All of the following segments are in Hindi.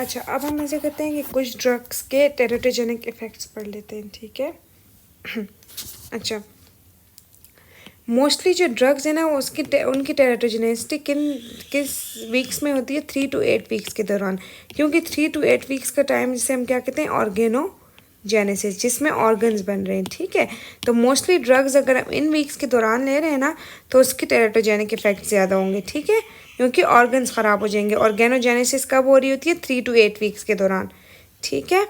अच्छा, अब हम ऐसे करते हैं कि कुछ ड्रग्स के टेराटोजेनिक इफ़ेक्ट्स पढ़ लेते हैं, ठीक है। अच्छा, मोस्टली जो ड्रग्स है ना उनकी टेराटोजेनिसिटी किस वीक्स में होती है, 3 to 8 वीक्स के दौरान। क्योंकि 3 to 8 वीक्स का टाइम जिसे हम क्या कहते हैं, ऑर्गेनोजेनेसिस, जिसमें ऑर्गन्स बन रहे हैं, ठीक है। तो मोस्टली ड्रग्स अगर हम इन वीक्स के दौरान ले रहे हैं ना तो उसके टेराटोजेनिक इफेक्ट ज़्यादा होंगे, ठीक है, क्योंकि ऑर्गन्स ख़राब हो जाएंगे। ऑर्गेनोजेनेसिस कब हो रही होती है, 3 to 8 वीक्स के दौरान, ठीक है।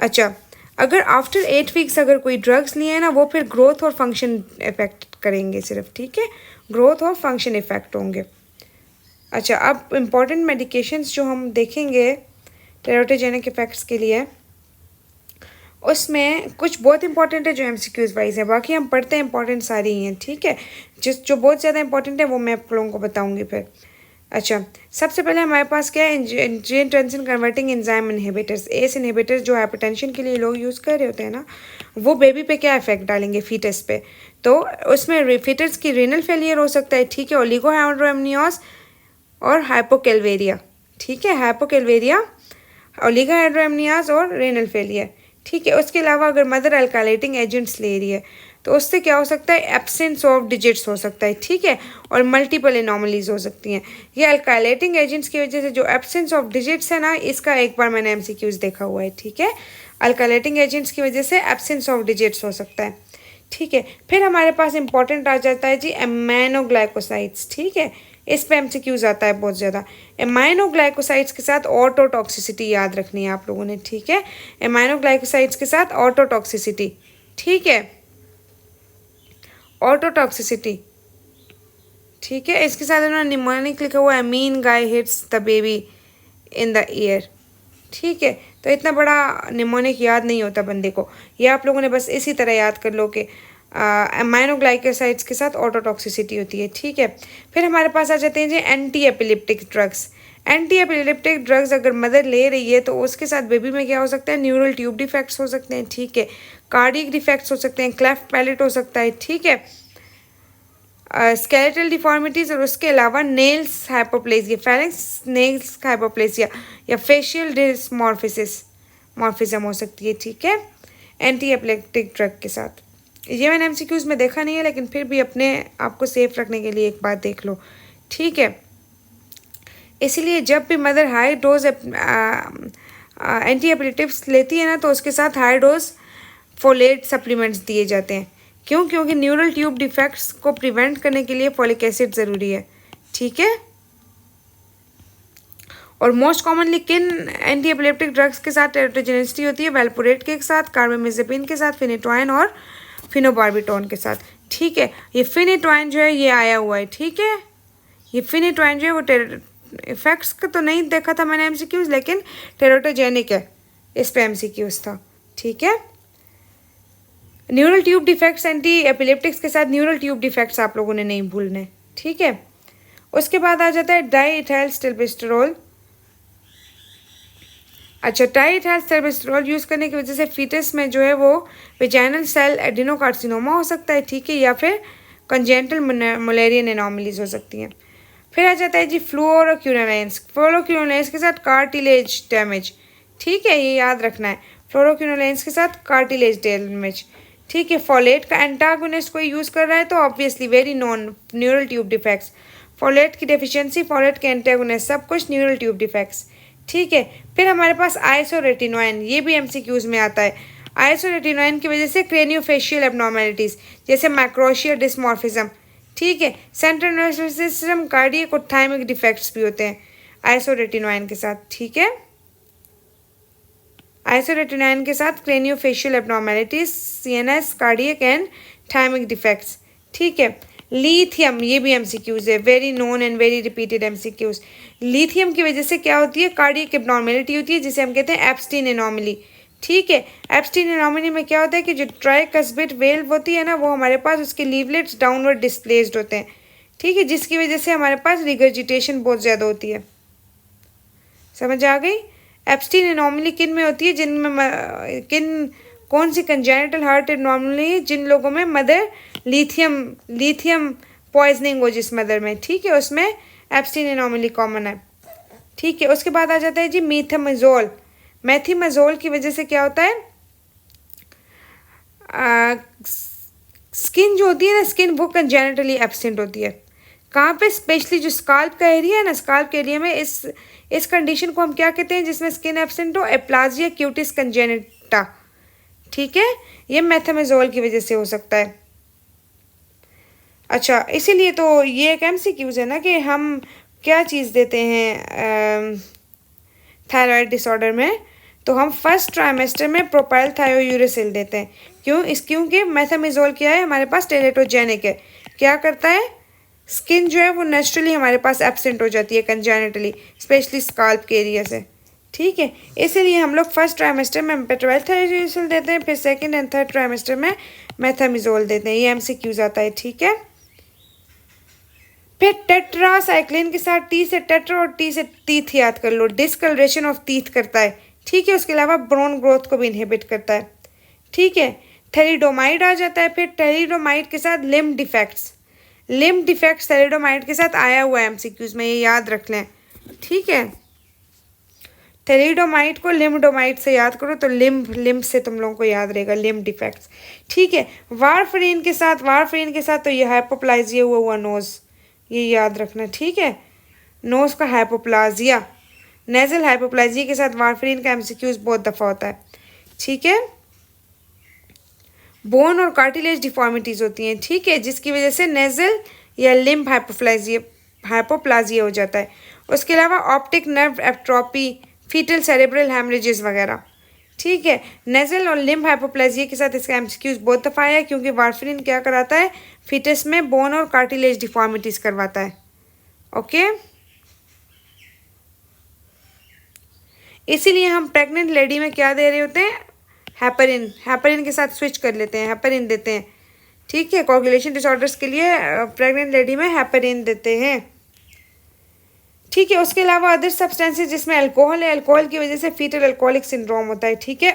अच्छा, अगर आफ्टर 8 वीक्स अगर कोई ड्रग्स लिए हैं ना, वो फिर ग्रोथ और फंक्शन इफेक्ट करेंगे सिर्फ, ठीक है, ग्रोथ और फंक्शन इफेक्ट होंगे। अच्छा, अब इम्पॉर्टेंट मेडिकेशंस जो हम देखेंगे टेराटोजेनिक इफेक्ट्स के लिए, उसमें कुछ बहुत इंपॉर्टेंट है जो एमसीक्यूज वाइज है, बाकी हम पढ़ते हैं इंपॉर्टेंट सारी ही हैं, ठीक है। जो बहुत ज़्यादा इंपॉर्टेंट है वो मैं आप लोगों को बताऊंगी फिर। अच्छा, सबसे पहले हमारे पास क्या है, angiotensin converting enzyme inhibitors, S inhibitors, जो हाइपरटेंशन के लिए लोग यूज़ कर रहे होते हैं ना, वो बेबी पे क्या इफेक्ट डालेंगे, फीटस पे। तो उसमें फीटस की रीनल फेलियर हो सकता है, ठीक है, ओलिगोहेड्रोएमनियोस और हाइपोकेल्वेरिया, ठीक है, हाइपोकेल्वेरिया, ओलिगोहेड्रोएमनियास और रेनल फेलियर, ठीक है। उसके अलावा अगर मदर अल्कालेटिंग एजेंट्स ले रही है तो उससे क्या हो सकता है, एब्सेंस ऑफ डिजिट्स हो सकता है, ठीक है, और मल्टीपल एनोमलीज हो सकती हैं। ये अल्कालेटिंग एजेंट्स की वजह से जो एब्सेंस ऑफ डिजिट्स है ना, इसका एक बार मैंने एमसीक्यूज देखा हुआ है, ठीक है। अल्कालेटिंग एजेंट्स की वजह से एब्सेंस ऑफ डिजिट्स हो सकता है, ठीक है। फिर हमारे पास इंपॉर्टेंट आ जाता है जी एमाइनोग्लाइकोसाइड्स, ठीक है, इस पे एमसीक्यूज आता है बहुत ज़्यादा। एमाइनोग्लाइकोसाइड्स के साथ ऑटोटॉक्सिसिटी याद रखनी है आप लोगों ने, ठीक है, एमाइनोग्लाइकोसाइड्स के साथ ऑटोटॉक्सिसिटी, ठीक है, ऑटोटॉक्सिसिटी, ठीक है। इसके साथ उन्होंने निमोनिक लिखा हुआ है, mean guy hits the baby in the year, ठीक है। तो इतना बड़ा निमोनिक याद नहीं होता बंदे को, ये आप लोगों ने बस इसी तरह याद कर लो कि एमाइनोग्लाइकोसाइड्स के साथ ऑटोटॉक्सिसिटी होती है, ठीक है। फिर हमारे पास आ जाते हैं जी anti epileptic drugs. Anti epileptic drugs अगर मदर ले रही है तो उसके साथ बेबी में क्या हो सकता है, न्यूरल ट्यूब डिफेक्ट्स हो सकते हैं, ठीक है, कार्डियक डिफेक्ट्स हो सकते हैं, क्लेफ्ट पैलेट हो सकता है, ठीक है, स्केलेटल डिफॉर्मिटीज़, और उसके अलावा nails hypoplasia, pharynx nails hypoplasia या फेशियल डिसमॉर्फिज्म हो सकती है, ठीक है, एंटी एपिलेप्टिक ड्रग के साथ। ये मैंने एमसीक्यूज में देखा नहीं है, लेकिन फिर भी अपने आप को सेफ रखने के लिए एक बात देख लो, ठीक है। इसीलिए जब भी मदर हाई डोज एंटी एपिलेटिव्स लेती है ना तो उसके साथ हाई डोज फोलेट सप्लीमेंट्स दिए जाते हैं। क्यों? क्योंकि न्यूरल ट्यूब डिफेक्ट्स को प्रिवेंट करने के लिए फॉलिक एसिड ज़रूरी है, ठीक है। और मोस्ट कॉमनली किन एंटी एपिलेप्टिक ड्रग्स के साथ टेराटोजेनिसिटी होती है, वेल्पोरेट के साथ, कार्बामेज़ेपिन के साथ, फिनेटोइन और फिनोबार्बिटोन के साथ, ठीक है। ये फिनेटोइन जो है ये आया हुआ है, ठीक है, ये फिनेटोइन जो है वो इफेक्ट्स का तो नहीं देखा था मैंने एमसीक्यूज, लेकिन टेराटोजेनिक है, इस पे एमसीक्यूज था, ठीक है। Neural tube defects, anti epileptics के साथ न्यूरल ट्यूब डिफेक्ट्स आप लोगों ने नहीं भूलने, ठीक है। उसके बाद आ जाता है डाईइथाइल स्टिल्बेस्टेरोल। अच्छा, डाईइथाइल स्टिल्बेस्टेरोल यूज़ करने की वजह से फीटस में जो है वो वेजाइनल सेल एडिनोकार्सिनोमा हो सकता है, ठीक है, या फिर कंजेंटल मलेरियन एनोमलीज हो सकती हैं। फिर आ जाता है जी फ्लोरोक्विनोलेंस। फ्लोरोक्विनोलेंस के साथ कार्टिलेज डैमेज, ठीक है, ये याद रखना है, फ्लोरोक्विनोलेंस के साथ कार्टिलेज डैमेज, ठीक है। फॉलेट का एंटागोनिस्ट कोई यूज़ कर रहा है तो obviously very non neural tube defects, folate की डेफिशिएंसी, फॉलेट के एंटागोनिस्ट, सब कुछ न्यूरल ट्यूब डिफेक्ट्स, ठीक है। फिर हमारे पास आइसोरेटिनोइन, ये भी एमसीक्यूज में आता है। आइसोरेटिनोइन की वजह से क्रेनियोफेशियल एबनॉर्मेलिटीज़ जैसे मैक्रोशिया डिसमॉर्फिज्म, ठीक है, सेंट्रल नर्वस सिस्टम, कार्डियक और थाइमिक डिफेक्ट्स भी होते हैं आइसोरेटिनोइन के साथ, ठीक है। आइसोरेटिनोइन के साथ craniofacial abnormalities, CNS, cardiac and thymic defects, ठीक है। लिथियम, ये भी एमसीक्यूज है, very known and very repeated MCQs. Lithium की वजह से क्या होती है, कार्डियक एबनॉर्मेलिटी होती है जिसे हम कहते हैं एप्स्टीन एनोमली, ठीक है। एप्स्टीन एनोमली में क्या होता है कि जो ट्राइकस्बिट वेल्व होती है ना, वो हमारे पास उसके लीवलेट्स डाउनवर्ड डिस्प्लेस्ड होते हैं, ठीक है, जिसकी वजह से हमारे पास रिगर्जिटेशन बहुत ज़्यादा होती है। समझ आ गई? एप्स्टीन एनोमली किन में होती है, जिनमें कौन सी कंजेनिटल हार्ट एनोमली, जिन लोगों में मदर लिथियम पॉइजनिंग हो जिस मदर में, ठीक है, उसमें एप्स्टीन एनोमली कॉमन है, ठीक है। उसके बाद आ जाता है जी मीथामेजोल। मैथीमेजोल की वजह से क्या होता है, स्किन जो होती है ना, स्किन वो कंजेनिटली एब्सेंट होती है। कहाँ पे, स्पेशली जो स्काल्प का एरिया है ना, स्काल्प के एरिया में इस कंडीशन को हम क्या कहते हैं, जिसमें स्किन एब्सेंट हो, एप्लाजिया क्यूटिस कंजेनिटा। ठीक है, ये मेथामेजोल की वजह से हो सकता है। अच्छा, इसीलिए तो ये एक एमसीक्यूज है ना कि हम क्या चीज़ देते हैं थायराइड डिसऑर्डर में, तो हम फर्स्ट ट्राइमेस्टर में प्रोपाइल थायोयूरेसिल देते हैं। क्योंकि मेथामेजोल क्या है, हमारे पास टेलेटोजेनिक है। क्या करता है, स्किन जो है वो नेचुरली हमारे पास एब्सेंट हो जाती है कंजेनिटली, स्पेशली स्काल्प के एरिया से। ठीक है, इसीलिए हम लोग फर्स्ट ट्राइमेस्टर में प्रोपाइल थायोयूरेसिल देते हैं, फिर सेकेंड एंड थर्ड ट्राइमेस्टर में मेथामेजोल देते हैं। ये एमसीक्यूज आता है। ठीक है, फिर टेट्रासाइक्लिन के साथ टी से टेट्रा और टी से टीथ याद कर लो, डिस्कलरेशन ऑफ टीथ करता है। ठीक है, उसके अलावा बोन ग्रोथ को भी इनहिबिट करता है। ठीक है, थैलिडोमाइड आ जाता है। फिर थैलिडोमाइड के साथ लिम्ब डिफेक्ट्स थैलिडोमाइड के साथ आया हुआ है एमसीक्यूज में, ये याद रख लें। ठीक है, थैलिडोमाइड को लिम्बडोमाइड से याद करो तो लिम्ब से तुम लोगों को याद रहेगा लिम्ब डिफेक्ट्स। ठीक है, वारफरीन के साथ तो ये हाइपोप्लाजिया हुआ नोज, ये याद रखना। ठीक है, नोज का हाइपोप्लाजिया, नेजल हाइपोप्लाजिया के साथ वारफरीन का एमसीक्यूज बहुत दफ़ा होता है। ठीक है, बोन और कार्टिलेज डिफॉर्मिटीज़ होती हैं। ठीक है, जिसकी वजह से नेजल या लिम्ब हाइपोप्लाजिया हो जाता है। उसके अलावा optic nerve atrophy, foetal cerebral haemorrhages वगैरह। ठीक है, नेजल और लिम्ब हाइपोप्लाजिया के साथ इसका एमसीक्यूज बहुत दफ़ा आया है, क्योंकि वारफरीन क्या कराता है, फीटस में बोन और कार्टिलेज डिफॉर्मिटीज़ करवाता है। ओके, इसीलिए हम प्रेग्नेंट लेडी में क्या दे रहे होते हैं, हेपरिन के साथ स्विच कर लेते हैं, हेपरिन देते हैं। ठीक है, कोगुलेशन डिसऑर्डर्स के लिए प्रेग्नेंट लेडी में हेपरिन देते हैं। ठीक है, उसके अलावा अदर सब्सटेंसेस जिसमें अल्कोहल है, अल्कोहल की वजह से फीटल अल्कोहलिक सिंड्रोम होता है। ठीक है,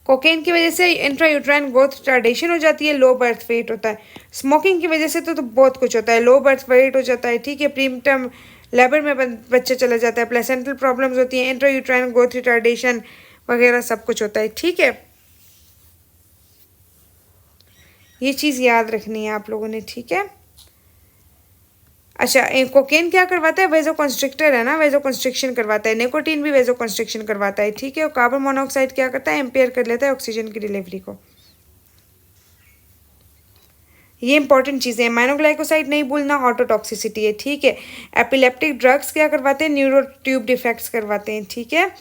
कोकेन की वजह से इंट्रायूट्राइन ग्रोथ रिटार्डेशन हो जाती है, लो बर्थ वेट होता है। स्मोकिंग की वजह से तो बहुत कुछ होता है, लो बर्थ वेट हो जाता है। ठीक है, प्रीमटर्म लेबर में बच्चा चला जाता है, प्लेसेंटल प्रॉब्लम्स होती हैं, इंट्रायूट्राइन ग्रोथ रिटार्डेशन वगैरह सब कुछ होता है। ठीक है, ये चीज़ याद रखनी है आप लोगों ने। ठीक है, अच्छा, कोकेन क्या करवाता है, वेजो कंस्ट्रिक्टर है ना, वेजो कंस्ट्रिक्शन करवाता है। निकोटीन भी वेजो कंस्ट्रिक्शन करवाता है। ठीक है, और कार्बन मोनोऑक्साइड क्या करता है, इम्पेयर कर लेता है ऑक्सीजन की डिलीवरी को। ये इंपॉर्टेंट चीज़ें हैं। माइनोग्लाइकोसाइड नहीं भूलना, ऑटोटॉक्सिसिटी है। ठीक है, एपिलेप्टिक ड्रग्स क्या करवाते हैं, न्यूरो ट्यूब डिफेक्ट्स करवाते हैं। ठीक है,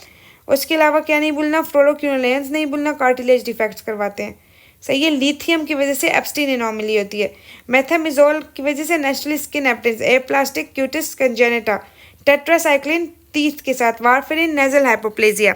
उसके अलावा क्या नहीं भूलना, फ्लोरोक्यूनोलेंस नहीं भूलना, कार्टिलेज डिफेक्ट्स करवाते हैं। सही है, लिथियम की वजह से एब्स्टीन एनोमली होती है। मेथामेजोल की वजह से नेचुरली स्किन एप्टेंस, aplastic cutis congenita, tetracycline teeth के साथ, वारफेरिन नेजल हाइपोप्लेजिया।